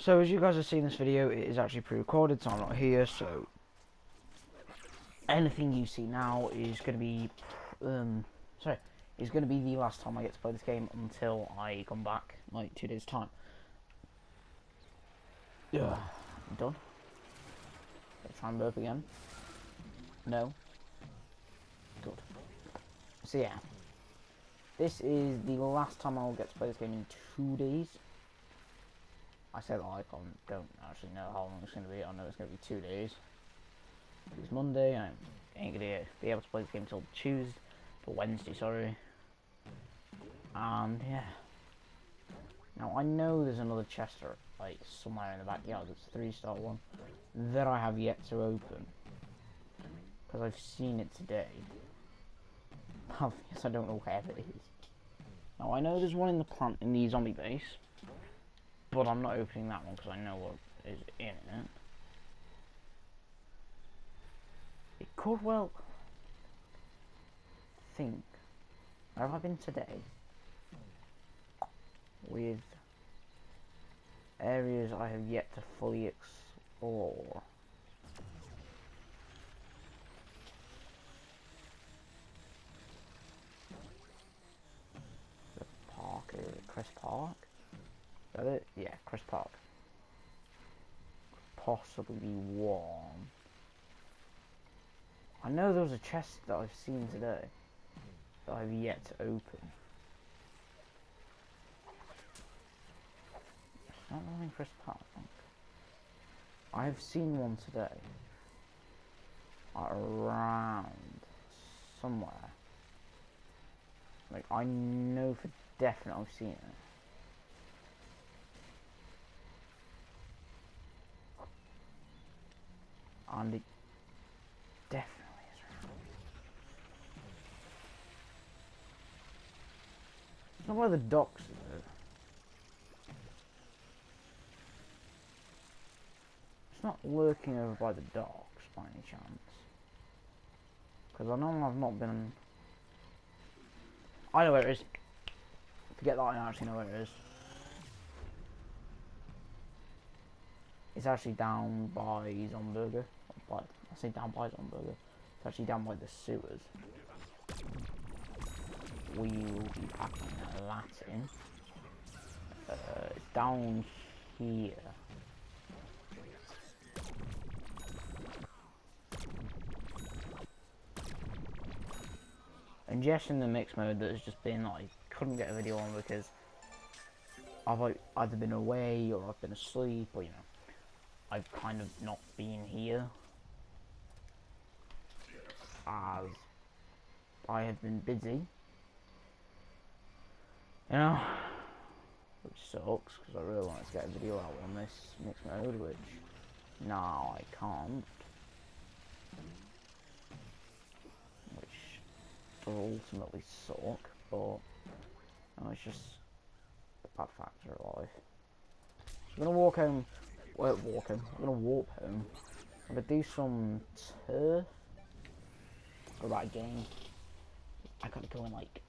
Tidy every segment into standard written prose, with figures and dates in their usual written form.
So as you guys have seen this video, it is actually pre-recorded, so I'm not here, so anything you see now is going to be, is going to be the last time I get to play this game until I come back, like 2 days time. Yeah, done. Let's try and burp again. No. Good. So yeah, this is the last time I'll get to play this game in 2 days. I say that like I don't actually know how long it's going to be. I know it's going to be 2 days. It's Monday. I ain't going to be able to play this game until Wednesday, sorry. And yeah. Now I know there's another Chester like somewhere in the backyard. It's a 3-star one that I have yet to open because I've seen it today. Yes, I don't know where it is. Now I know there's one in the plant in the zombie base. But I'm not opening that one because I know what is in it. It could well think. Where have I been today? With areas I have yet to fully explore. The park, Chris Park? Is that it? Yeah, Chris Park. Possibly be one. I know there was a chest that I've seen today that I've yet to open. It's not really in Chris Park, I think. I have seen one today. Around somewhere. Like, I know for definite I've seen it. And it definitely is around. It's not where the docks are. It's not lurking over by the docks by any chance. Because I know I've not been... I know where it is. Forget that I actually know where it is. It's actually down by Zomburger. I say down by Zomburger. It's actually down by the sewers. We will be packing that in. It's down here. And just in the mix mode that has just been like, couldn't get a video on because I've like, either been away or I've been asleep or you know. I've kind of not been here as I have been busy, you know, which sucks because I really wanted to get a video out on this mixed mode, which now I can't, which does ultimately suck, but you know, it's just the bad factor of life. So I'm gonna walk home. I'm gonna warp home. I'm gonna do some turf. Go back again. I gotta go in like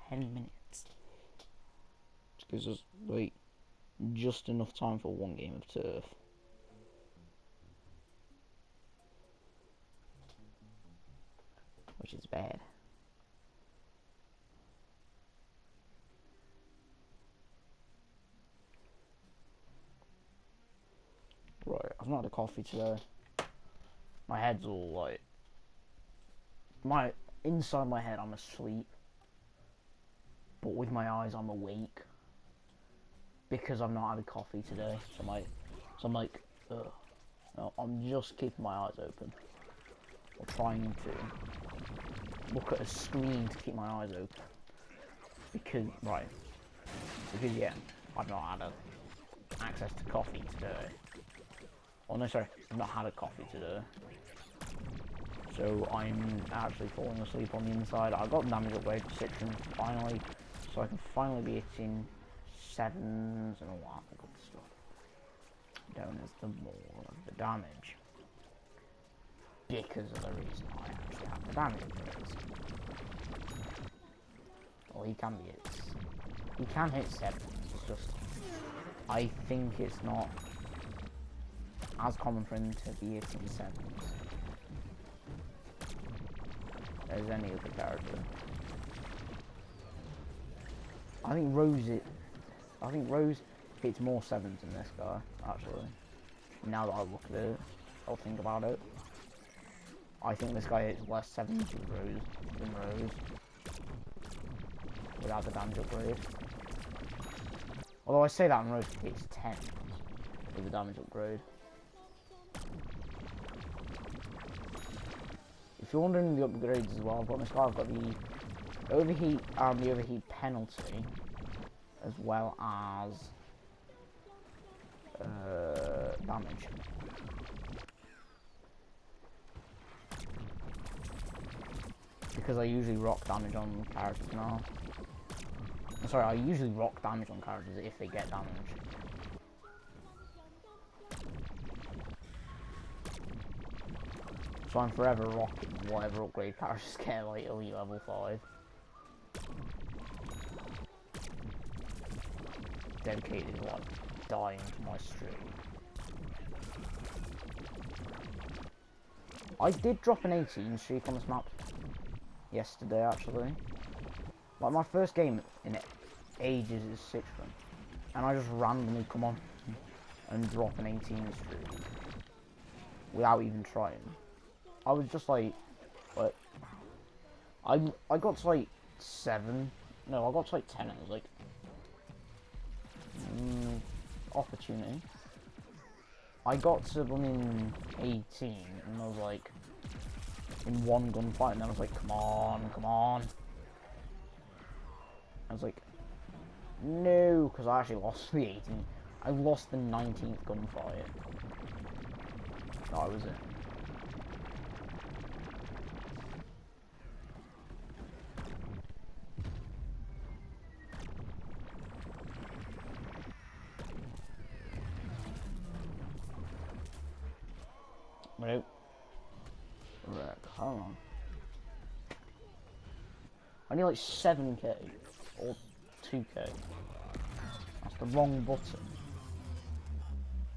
10 minutes. Which gives us like just enough time for one game of turf. Which is bad. Right, I've not had a coffee today. My head's all like... inside my head I'm asleep. But with my eyes I'm awake. Because I've not had a coffee today. So I'm like, ugh. No, I'm just keeping my eyes open. Or trying to look at a screen to keep my eyes open. Because, yeah, I've not had access to coffee today. Oh no, sorry, I've not had a coffee today. So I'm actually falling asleep on the inside. I got damage upgrade to 6 finally, so I can finally be hitting 7s and all that good stuff. Down as the more of the damage. Because of the reason I actually have the damage upgrades. Well, he can hit 7s, it's just I think it's not as common for him to be hitting 7s as any other character. I think Rose hits more 7s than this guy, actually. Now that I look at it, I'll think about it. I think this guy hits less 7s than Rose. Without the damage upgrade. Although I say that and Rose hits 10 with the damage upgrade. If you're wondering the upgrades as well, I've got this guy, I've got the overheat and the overheat penalty, as well as damage. Because I usually rock damage on characters now. Sorry, I usually rock damage on characters if they get damage. So I'm forever rocking whatever upgrade characters get, like elite level 5. Dedicated to like dying to my stream. I did drop an 18 streak on this map yesterday, actually. Like my first game in ages is 6th run, and I just randomly come on and drop an 18 streak without even trying. I was just like I got to like 7. No, I got to like 10. And I was like, opportunity. I got to 18, and I was like, in one gunfight, and then I was like, come on. I was like, no, because I actually lost the 18th. I lost the 19th gunfight. That was it. Right. Right, hold on. I need like 7k or 2k. That's the wrong button.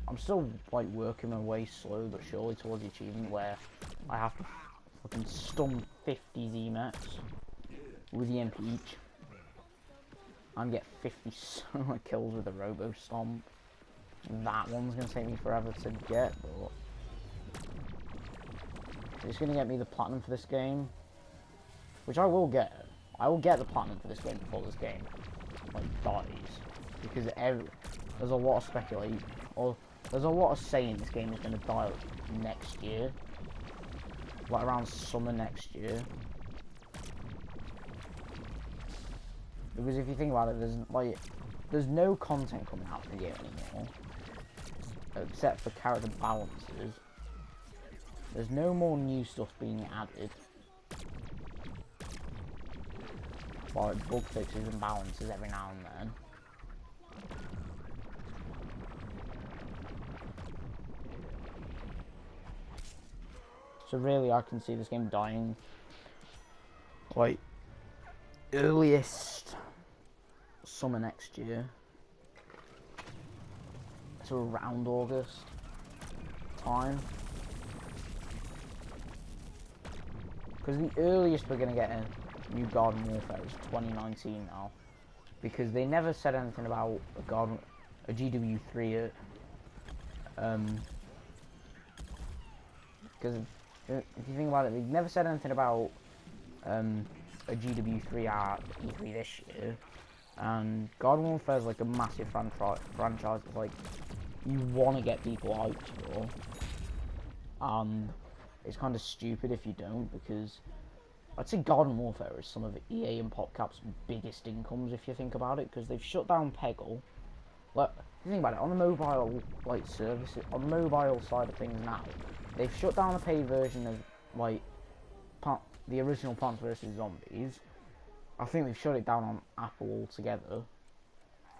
I'm still like working my way slow but surely towards the achievement where I have to fucking stun 50 Z-Max with the MP each and get 50 kills with the Robo Stomp. That one's gonna take me forever to get, but it's gonna get me the platinum for this game, which I will get. I will get the platinum for this game before this game like dies, because there's a lot of speculation, or there's a lot of saying this game is gonna die next year, like around summer next year. Because if you think about it, there's no content coming out for the game anymore, except for character balances. There's no more new stuff being added. Like bug fixes and balances every now and then. So really I can see this game dying like earliest summer next year. So around August time. Because the earliest we're going to get a new Garden Warfare is 2019 now. Because they never said anything about a GW3. Because if you think about it, they never said anything about a GW3 at E3 this year. And Garden Warfare is like a massive franchise that like you want to get people out for. It's kind of stupid if you don't, because I'd say Garden Warfare is some of EA and PopCap's biggest incomes if you think about it, because they've shut down Peggle. Like, if you think about it, on the mobile like services, on the mobile side of things now, they've shut down the paid version of like the original Plants vs Zombies. I think they've shut it down on Apple altogether,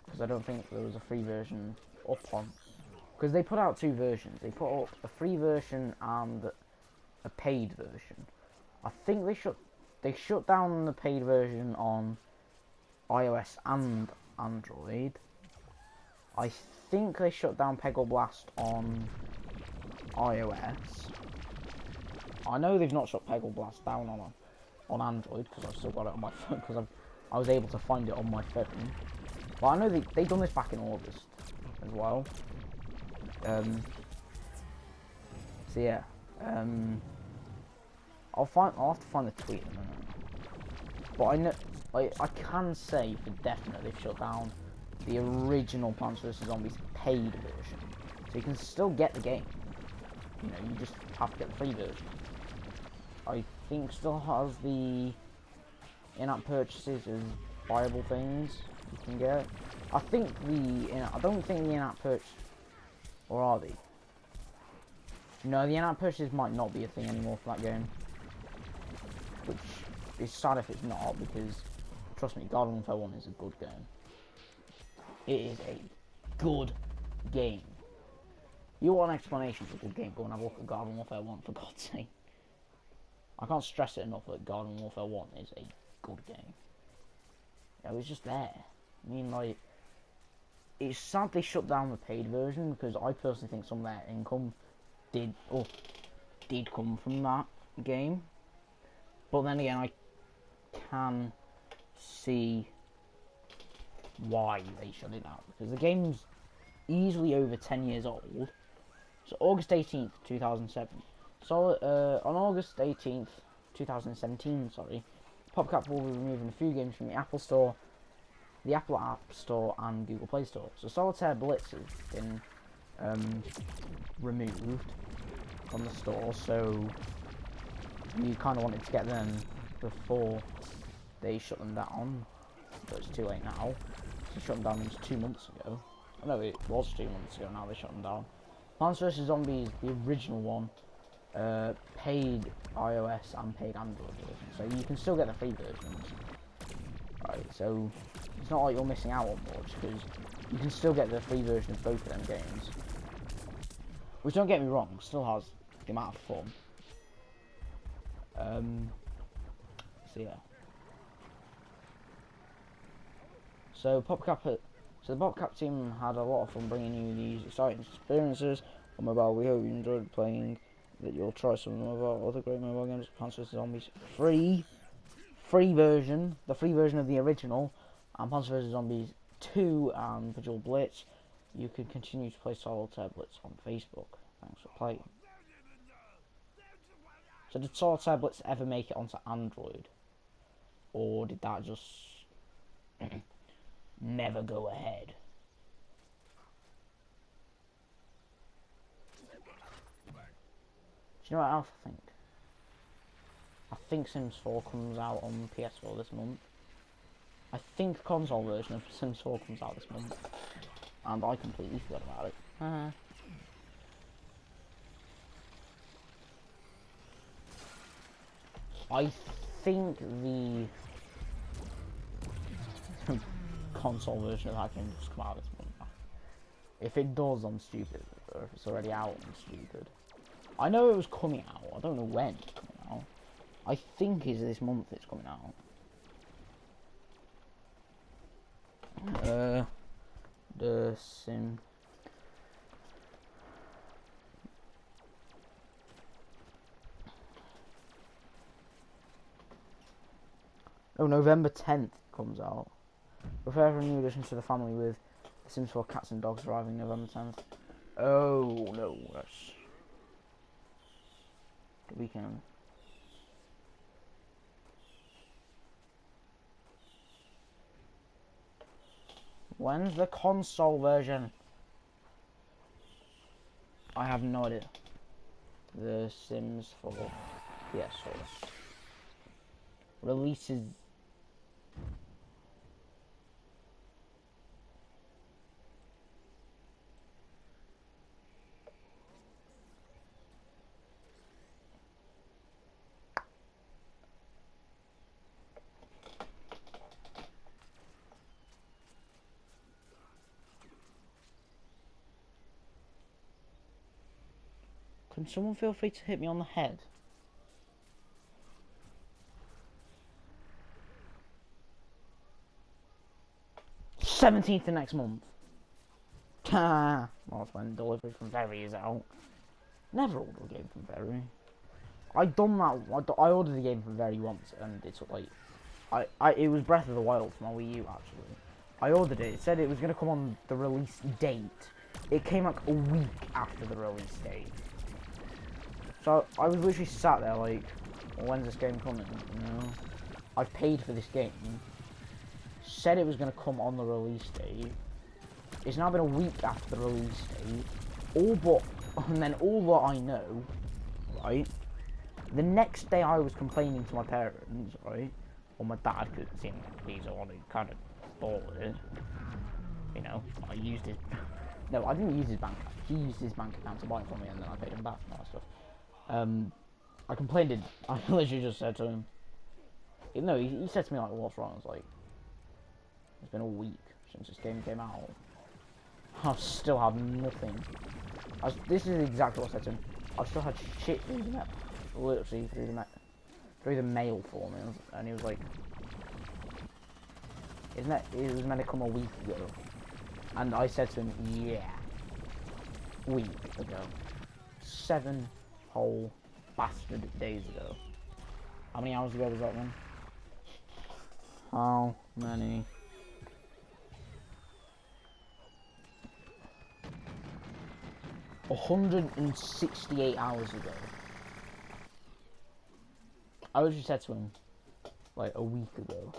because I don't think there was a free version up on. Because they put out 2 versions. They put up a free version and a paid version. I think they shut down the paid version on iOS and Android. I think they shut down Peggle Blast on iOS. I know they've not shut Peggle Blast down on Android, because I've still got it on my phone, because I was able to find it on my phone. But I know they done this back in August as well. So yeah, I'll have to find the tweet in a minute. But I know, I can say for definite they've shut down the original Plants vs Zombies paid version, so you can still get the game. You know, you just have to get the free version. I think still has the in-app purchases as viable things you can get. I don't think the in-app purchase, or are they? No, the in-app purchases might not be a thing anymore for that game, which is sad if it's not, because trust me, Garden Warfare 1 is a good game. It is a good game. You want an explanation for a good game? Go and have a look at Garden Warfare 1, for God's sake. I can't stress it enough that Garden Warfare 1 is a good game. It was just there. I mean, like, it's sad they shut down the paid version, because I personally think some of their income did come from that game. But then again, I can see why they shut it down, because the game's easily over 10 years old. So August 18th, 2007. So on August 18th, 2017, sorry, PopCap will be removing a few games from the Apple Store, the Apple App Store, and Google Play Store. So Solitaire Blitz has been removed from the store, so you kind of wanted to get them before they shut them down, but it's too late now. They shut them down 2 months ago. Oh, no, it was 2 months ago, now they shut them down. Plants vs Zombies, the original one, paid iOS and paid Android version, so you can still get the free versions. Right, so it's not like you're missing out on much, because you can still get the free version of both of them games. Which, don't get me wrong, still has the amount of fun. So yeah. So the PopCap team had a lot of fun bringing you these exciting experiences on mobile. We hope you enjoyed playing, that you'll try some of our other great mobile games. Plants vs Zombies free version, the free version of the original, and Plants vs Zombies 2 and Vigil Blitz. You can continue to play Solitaire Blitz on Facebook. Thanks for playing. So did Solitaire Blitz ever make it onto Android, or did that just never go ahead? Do you know what else I think? I think Sims 4 comes out on PS4 this month. I think the console version of Sims 4 comes out this month, and I completely forgot about it. I think the console version of that game just come out this month. If it does, I'm stupid. Or if it's already out, I'm stupid. I know it was coming out. I don't know when it's coming out. I think it's this month it's coming out. The Sim. Oh, November 10th comes out. Prepare for a new addition to the family with Sims 4 Cats and Dogs arriving November 10th. Oh no, that's the weekend. When's the console version? I have no idea. The Sims 4 PS4 releases. Can someone feel free to hit me on the head? '17th of next month. Well, that's when delivery from Very is out. Never order a game from Very. I done that. I ordered a game from Very once, and it took like, it was Breath of the Wild for my Wii U actually. I ordered it. It said it was gonna come on the release date. It came like a week after the release date. So I was literally sat there like, well, when's this game coming? You know, I've paid for this game. Said it was gonna come on the release date. It's now been a week after the release date. And then all that I know, right? The next day I was complaining to my parents, right? Or my dad, because it seemed like he's the one who kind of bought it. You know, I used it. No, I didn't use his bank. He used his bank account to buy it for me, and then I paid him back and all that stuff. I complained. I literally just said to him. No, he said to me like, "What's wrong?" I was like, "It's been a week since this game came out. I still have nothing." This is exactly what I said to him. I still had shit through the mail, literally through the mail for me, and he was like, "Isn't it? It was meant to come a week ago." And I said to him, "Yeah, week ago, 7 whole bastard days ago." How many hours ago was that one? How many? $168 hours ago. I literally said to him, like, a week ago.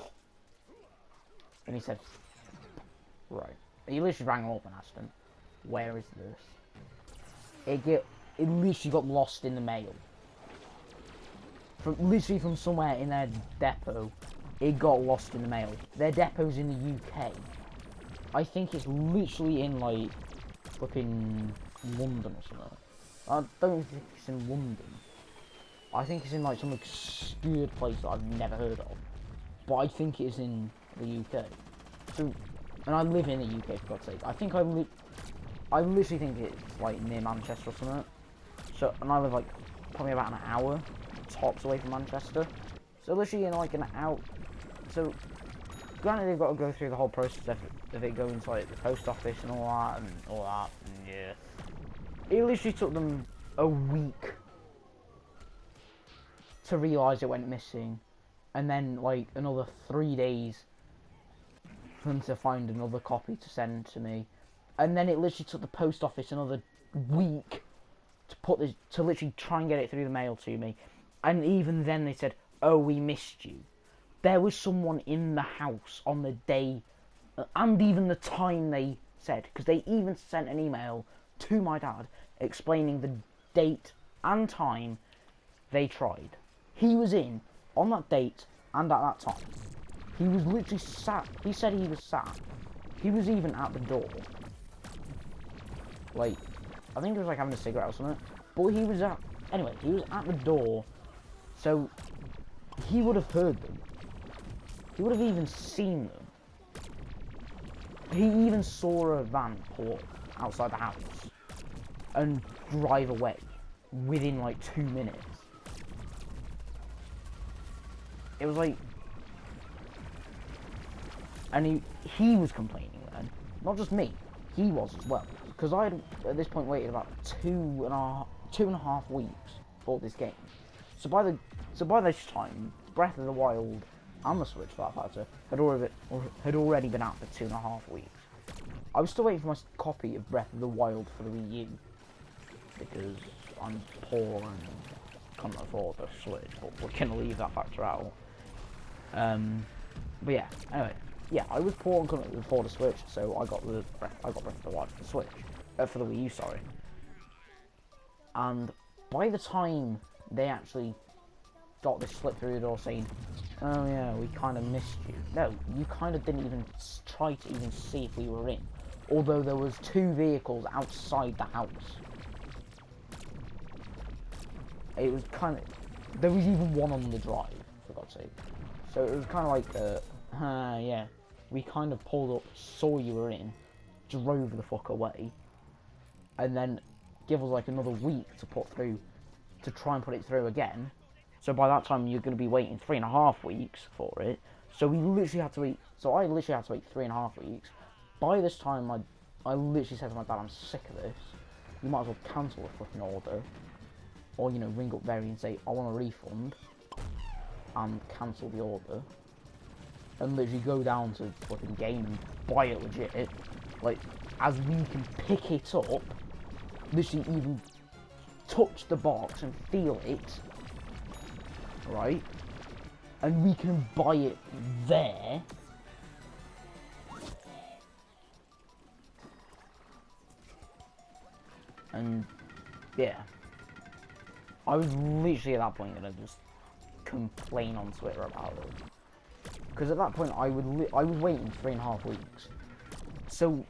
And he said, right. He literally rang him up and asked him, where is this? It literally got lost in the mail. Literally from somewhere in their depot, it got lost in the mail. Their depot's in the UK. I think it's literally in, like, flipping London or something. I don't think it's in London. I think it's in like some obscure place that I've never heard of. But I think it is in the UK. So, and I live in the UK for God's sake. I think I literally think it's like near Manchester or something. So, and I live like probably about an hour tops away from Manchester. So literally in like an hour. So, granted they've got to go through the whole process of it going to like the post office and all that. And yeah. It literally took them a week to realise it went missing, and then like another 3 days for them to find another copy to send to me, and then it literally took the post office another week to literally try and get it through the mail to me, and even then they said, "Oh, we missed you." There was someone in the house on the day, and even the time they said, because they even sent an email to my dad explaining the date and time they tried. He was in on that date and at that time. He was literally sat. He said he was sat. He was even at the door. Like, I think he was like having a cigarette or something. But he was at, anyway, he was at the door. So he would have heard them. He would have even seen them. He even saw a van pull up outside the house and drive away within like 2 minutes. It was like, and he was complaining then, not just me, he was as well, because I had at this point waited about two and a half weeks for this game. So by this time, Breath of the Wild and the Switch, for that matter, had already been out for 2.5 weeks. I was still waiting for my copy of Breath of the Wild for the Wii U, because I'm poor and can't afford the Switch, but we're gonna leave that factor out. But yeah, anyway, yeah, I was poor and couldn't afford a Switch, so I got Breath of the Wild for the Switch, for the Wii U, sorry. And by the time they actually got this slip through the door saying, "Oh yeah, we kind of missed you," no, you kind of didn't even try to even see if we were in, although there was 2 vehicles outside the house. It was kind of, there was even one on the drive, for God's sake. So it was kind of like, yeah, we kind of pulled up, saw you were in, drove the fuck away, and then give us like another week to try and put it through again. So by that time you're going to be waiting 3.5 weeks for it. So we literally had to wait. So I literally had to wait 3.5 weeks. By this time, I literally said to my dad, I'm sick of this. You might as well cancel the fucking order. Or, you know, ring up Very and say, I want a refund. And cancel the order. And literally go down to fucking game and buy it legit. Like, as we can pick it up, literally even touch the box and feel it. Right? And we can buy it there. And yeah, I was literally at that point gonna just complain on Twitter about it, because at that point I was waiting 3.5 weeks. So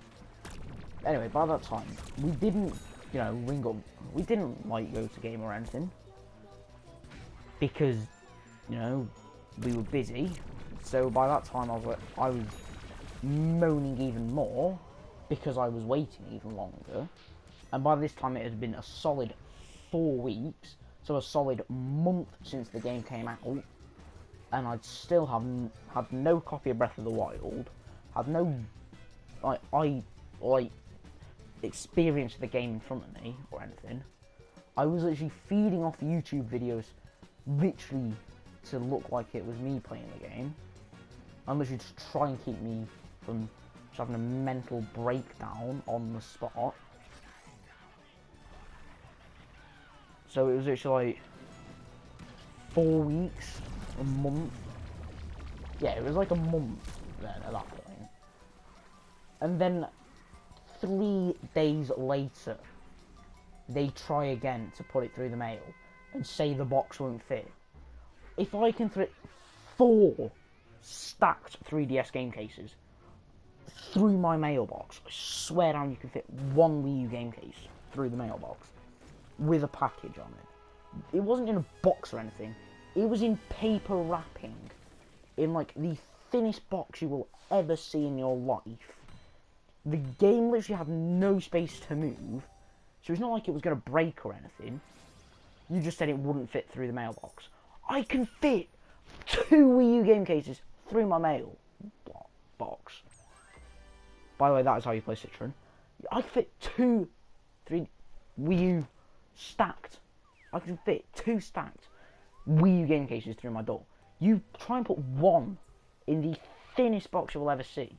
anyway, by that time we didn't, you know, ring up. We didn't like go to game or anything because, you know, we were busy. So by that time I was moaning even more because I was waiting even longer. And by this time it had been a solid 4 weeks, so a solid month since the game came out, and I'd still had no copy of Breath of the Wild, had no experience of the game in front of me or anything. I was literally feeding off YouTube videos, literally to look like it was me playing the game, and literally to try and keep me from just having a mental breakdown on the spot. So it was actually like 4 weeks, a month. Yeah, it was like a month then at that point. And then 3 days later, they try again to put it through the mail and say the box won't fit. If I can fit 4 stacked 3DS game cases through my mailbox, I swear down you can fit 1 Wii U game case through the mailbox with a package on it. It wasn't in a box or anything. It was in paper wrapping, in like the thinnest box you will ever see in your life. The game literally had no space to move, so it's not like it was going to break or anything. You just said it wouldn't fit through the mailbox. I can fit 2 Wii U game cases through my mail box. By the way, that is how you play Citron. I fit 2, 3 Wii U stacked. I can fit 2 stacked Wii U game cases through my door. You try and put 1 in the thinnest box you will ever see.